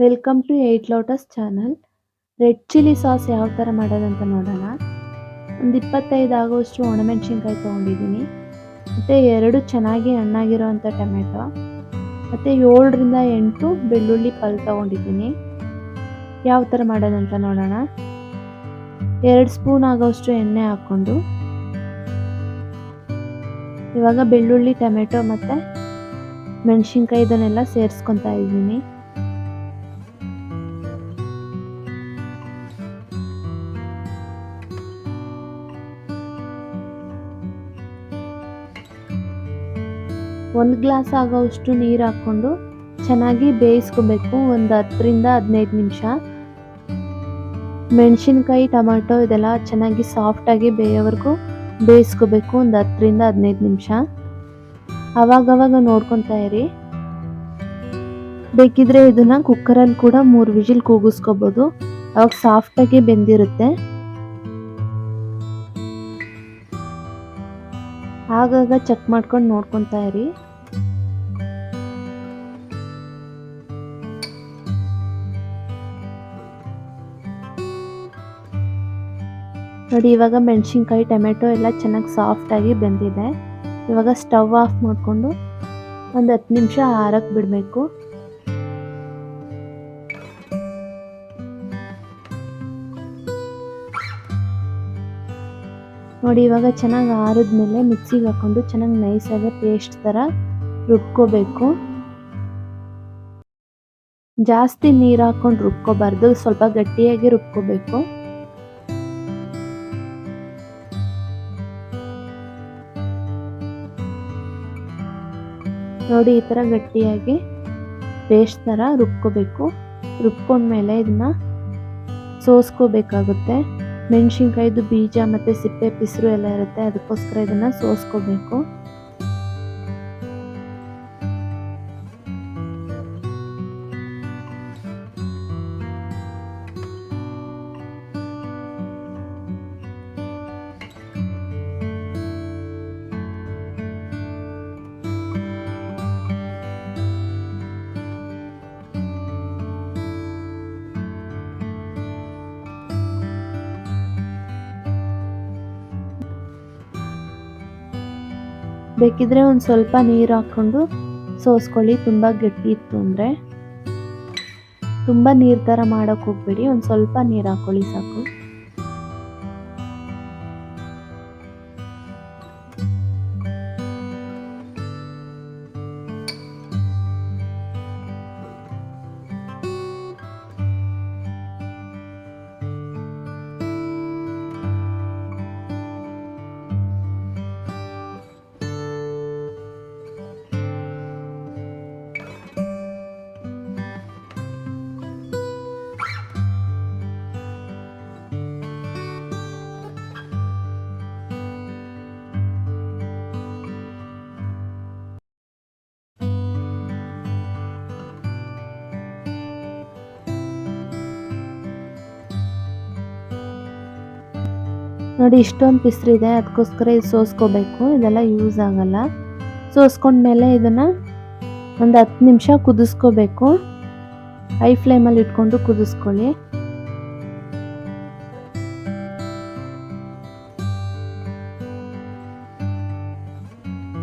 Welcome to 8 lotus channel. Red chilli sauce ಯಾವ ಥರ ಮಾಡೋದಂತ ನೋಡೋಣ. ಒಂದು 25 ಆಗೋಷ್ಟು ಒಣಮೆಣಸಿನ್ಕಾಯಿ ತೊಗೊಂಡಿದ್ದೀನಿ, ಮತ್ತು 2 ಚೆನ್ನಾಗಿ ಹಣ್ಣಾಗಿರೋವಂಥ ಟೊಮೆಟೊ, ಮತ್ತು 7ರಿಂದ 8 ಬೆಳ್ಳುಳ್ಳಿ ಪಲ್ ತೊಗೊಂಡಿದ್ದೀನಿ. ಯಾವ ಥರ ಮಾಡೋದಂತ ನೋಡೋಣ. 2 ಸ್ಪೂನ್ ಆಗೋಷ್ಟು ಎಣ್ಣೆ ಹಾಕ್ಕೊಂಡು ಇವಾಗ ಬೆಳ್ಳುಳ್ಳಿ, ಟೊಮೆಟೊ ಮತ್ತು ಮೆಣಸಿನ್ಕಾಯಿ ಇದನ್ನೆಲ್ಲ ಸೇರಿಸ್ಕೊತಾ ಇದ್ದೀನಿ. ಒಂದು ಗ್ಲಾಸ್ ಆಗೋಷ್ಟು ನೀರು ಹಾಕ್ಕೊಂಡು ಚೆನ್ನಾಗಿ ಬೇಯಿಸ್ಕೋಬೇಕು. ಒಂದು 10ರಿಂದ 15 ನಿಮಿಷ. ಮೆಣಸಿನ್ಕಾಯಿ, ಟೊಮೆಟೊ ಇದೆಲ್ಲ ಚೆನ್ನಾಗಿ ಸಾಫ್ಟಾಗಿ ಬೇಯೋವರೆಗೂ ಬೇಯಿಸ್ಕೋಬೇಕು, ಒಂದು 10ರಿಂದ 15 ನಿಮಿಷ. ಆವಾಗವಾಗ ನೋಡ್ಕೊತಾ ಇರಿ. ಬೇಕಿದ್ರೆ ಇದನ್ನ ಕುಕ್ಕರಲ್ಲಿ ಕೂಡ 3 ವಿಜಿಲ್ ಕೂಗಿಸ್ಕೋಬೋದು, ಅವಾಗ ಸಾಫ್ಟಾಗಿ ಬೆಂದಿರುತ್ತೆ. ಆಗಾಗ ಚೆಕ್ ಮಾಡ್ಕೊಂಡು ನೋಡ್ಕೊತಾ ಇರಿ. ನೋಡಿ, ಇವಾಗ ಮೆಣಸಿನ್ಕಾಯಿ, ಟೊಮೆಟೊ ಎಲ್ಲ ಚೆನ್ನಾಗಿ ಸಾಫ್ಟಾಗಿ ಬೆಂದಿದೆ. ಇವಾಗ ಸ್ಟವ್ ಆಫ್ ಮಾಡಿಕೊಂಡು ಒಂದು 10 ನಿಮಿಷ ಆರಕ್ಕೆ ಬಿಡಬೇಕು. ನೋಡಿ, ಇವಾಗ ಚೆನ್ನಾಗಿ ಆರಿದ್ಮೇಲೆ ಮಿಕ್ಸಿಗೆ ಹಾಕ್ಕೊಂಡು ಚೆನ್ನಾಗಿ ನೈಸಾಗಿ ಪೇಸ್ಟ್ ಥರ ರುಬ್ಕೋಬೇಕು. ಜಾಸ್ತಿ ನೀರು ಹಾಕ್ಕೊಂಡು ರುಬ್ಕೋಬಾರ್ದು, ಸ್ವಲ್ಪ ಗಟ್ಟಿಯಾಗಿ ರುಬ್ಕೋಬೇಕು. ನೋಡಿ, ಈ ಥರ ಗಟ್ಟಿಯಾಗಿ ಪೇಸ್ಟ್ ಥರ ರುಬ್ಕೋಬೇಕು. ರುಬ್ಕೊಂಡ್ಮೇಲೆ ಇದನ್ನ ಸೋಸ್ಕೋಬೇಕಾಗುತ್ತೆ. ಮೆಣಸಿನ್ಕಾಯ್ದು ಬೀಜ ಮತ್ತು ಸಿಪ್ಪೆ ಪಿಸ್ರು ಎಲ್ಲ ಇರುತ್ತೆ, ಅದಕ್ಕೋಸ್ಕರ ಇದನ್ನು ಸೋಸ್ಕೋಬೇಕು. ಬೇಕಿದ್ರೆ ಒಂದು ಸ್ವಲ್ಪ ನೀರು ಹಾಕ್ಕೊಂಡು ಸೋಸ್ಕೊಳ್ಳಿ. ತುಂಬ ಗಟ್ಟಿ ಇತ್ತು ಅಂದರೆ. ತುಂಬ ನೀರು ಥರ ಮಾಡೋಕ್ಕೆ ಹೋಗ್ಬೇಡಿ, ಒಂದು ಸ್ವಲ್ಪ ನೀರು ಹಾಕ್ಕೊಳ್ಳಿ ಸಾಕು. ನೋಡಿ, ಇಷ್ಟೊಂದು ಪಿಸ್ರಿದೆ, ಅದಕ್ಕೋಸ್ಕರ ಇದು ಸೋಸ್ಕೋಬೇಕು. ಇದೆಲ್ಲ ಯೂಸ್ ಆಗಲ್ಲ. ಸೋಸ್ಕೊಂಡ್ಮೇಲೆ ಇದನ್ನು ಒಂದು 10 ನಿಮಿಷ ಕುದಿಸ್ಕೋಬೇಕು. ಹೈ ಫ್ಲೇಮಲ್ಲಿ ಇಟ್ಕೊಂಡು ಕುದಿಸ್ಕೊಳ್ಳಿ.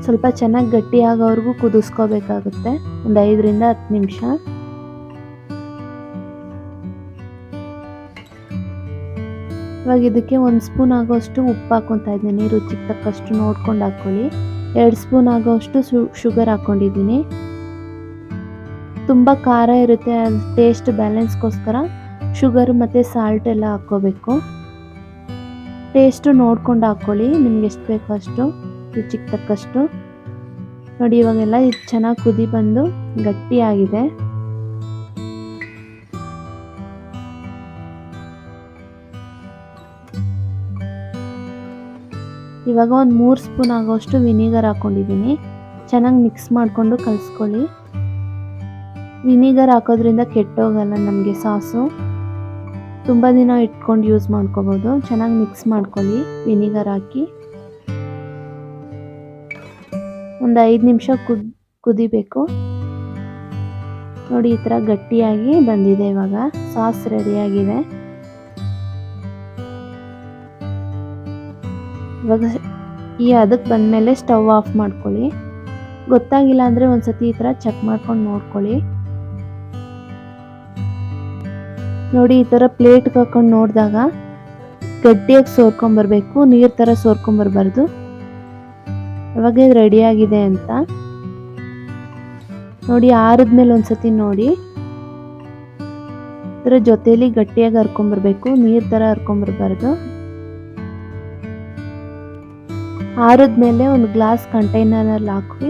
ಸ್ವಲ್ಪ ಚೆನ್ನಾಗಿ ಗಟ್ಟಿ ಆಗೋವರೆಗೂ ಕುದಿಸ್ಕೋಬೇಕಾಗುತ್ತೆ, ಒಂದು 5ರಿಂದ 10 ನಿಮಿಷ. ಇವಾಗ ಇದಕ್ಕೆ 1 ಸ್ಪೂನ್ ಆಗೋಷ್ಟು ಉಪ್ಪು ಹಾಕ್ಕೊತಾ ಇದ್ದೀನಿ. ರುಚಿಗೆ ತಕ್ಕಷ್ಟು ನೋಡ್ಕೊಂಡು ಹಾಕ್ಕೊಳ್ಳಿ. 2 ಸ್ಪೂನ್ ಆಗೋಷ್ಟು ಶುಗರ್ ಹಾಕ್ಕೊಂಡಿದ್ದೀನಿ. ತುಂಬ ಖಾರ ಇರುತ್ತೆ, ಅದು ಟೇಸ್ಟ್ ಬ್ಯಾಲೆನ್ಸ್ಗೋಸ್ಕರ ಶುಗರ್ ಮತ್ತು ಸಾಲ್ಟ್ ಎಲ್ಲ ಹಾಕ್ಕೋಬೇಕು. ಟೇಸ್ಟು ನೋಡ್ಕೊಂಡು ಹಾಕ್ಕೊಳ್ಳಿ, ನಿಮ್ಗೆ ಎಷ್ಟು ಬೇಕೋ ಅಷ್ಟು, ರುಚಿಗೆ ತಕ್ಕಷ್ಟು. ನೋಡಿ, ಇವಾಗೆಲ್ಲ ಇದು ಚೆನ್ನಾಗಿ ಕುದಿ ಬಂದು ಗಟ್ಟಿಯಾಗಿದೆ. ಇವಾಗ ಒಂದು 3 ಸ್ಪೂನ್ ಆಗೋಷ್ಟು ವಿನಿಗರ್ ಹಾಕ್ಕೊಂಡಿದ್ದೀನಿ. ಚೆನ್ನಾಗಿ ಮಿಕ್ಸ್ ಮಾಡಿಕೊಂಡು ಕಲಿಸ್ಕೊಳ್ಳಿ. ವಿನಿಗರ್ ಹಾಕೋದ್ರಿಂದ ಕೆಟ್ಟೋಗಲ್ಲ ನಮಗೆ ಸಾಸು, ತುಂಬ ದಿನ ಇಟ್ಕೊಂಡು ಯೂಸ್ ಮಾಡ್ಕೋಬೋದು. ಚೆನ್ನಾಗಿ ಮಿಕ್ಸ್ ಮಾಡ್ಕೊಳ್ಳಿ ವಿನಿಗರ್ ಹಾಕಿ. ಒಂದು 5 ನಿಮಿಷ ಕುದಿಬೇಕು. ನೋಡಿ ಈ ಥರ ಗಟ್ಟಿಯಾಗಿ ಬಂದಿದೆ. ಇವಾಗ ಸಾಸ್ ರೆಡಿಯಾಗಿದೆ. ಇವಾಗ ಈ ಅದಕ್ಕೆ ಬಂದಮೇಲೆ ಸ್ಟವ್ ಆಫ್ ಮಾಡ್ಕೊಳ್ಳಿ. ಗೊತ್ತಾಗಿಲ್ಲ ಅಂದರೆ ಒಂದ್ಸತಿ ಈ ಥರ ಚೆಕ್ ಮಾಡ್ಕೊಂಡು ನೋಡ್ಕೊಳ್ಳಿ. ನೋಡಿ ಈ ಥರ ಪ್ಲೇಟ್ಗೆ ಹಾಕೊಂಡು ನೋಡಿದಾಗ ಗಟ್ಟಿಯಾಗಿ ಸೋರ್ಕೊಂಬರ್ಬೇಕು, ನೀರು ಥರ ಸೋರ್ಕೊಂಬರ್ಬಾರ್ದು. ಇವಾಗ ಇದು ರೆಡಿಯಾಗಿದೆ ಅಂತ ನೋಡಿ. ಆರಿದ್ಮೇಲೆ ಒಂದ್ಸತಿ ನೋಡಿ, ಇದರ ಜೊತೆಲಿ ಗಟ್ಟಿಯಾಗಿ ಹರ್ಕೊಂಬರ್ಬೇಕು, ನೀರು ಥರ ಹರ್ಕೊಂಬರ್ಬಾರ್ದು. ಆರಿದ್ಮೇಲೆ ಒಂದು ಗ್ಲಾಸ್ ಕಂಟೈನರಲ್ಲಿ ಹಾಕಿ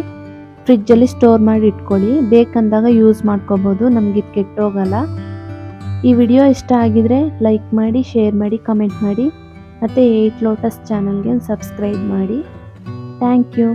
ಫ್ರಿಜ್ಜಲ್ಲಿ ಸ್ಟೋರ್ ಮಾಡಿ ಇಟ್ಕೊಳ್ಳಿ. ಬೇಕಂದಾಗ ಯೂಸ್ ಮಾಡ್ಕೋಬೋದು, ನಮ್ಗೆ ಇದು ಕೆಟ್ಟೋಗಲ್ಲ. ಈ ವಿಡಿಯೋ ಇಷ್ಟ ಆಗಿದ್ರೆ ಲೈಕ್ ಮಾಡಿ, ಶೇರ್ ಮಾಡಿ, ಕಮೆಂಟ್ ಮಾಡಿ. ಮತ್ತು 8 ಲೋಟಸ್ ಚಾನಲ್ಗೆ ಸಬ್ಸ್ಕ್ರೈಬ್ ಮಾಡಿ. Thank you.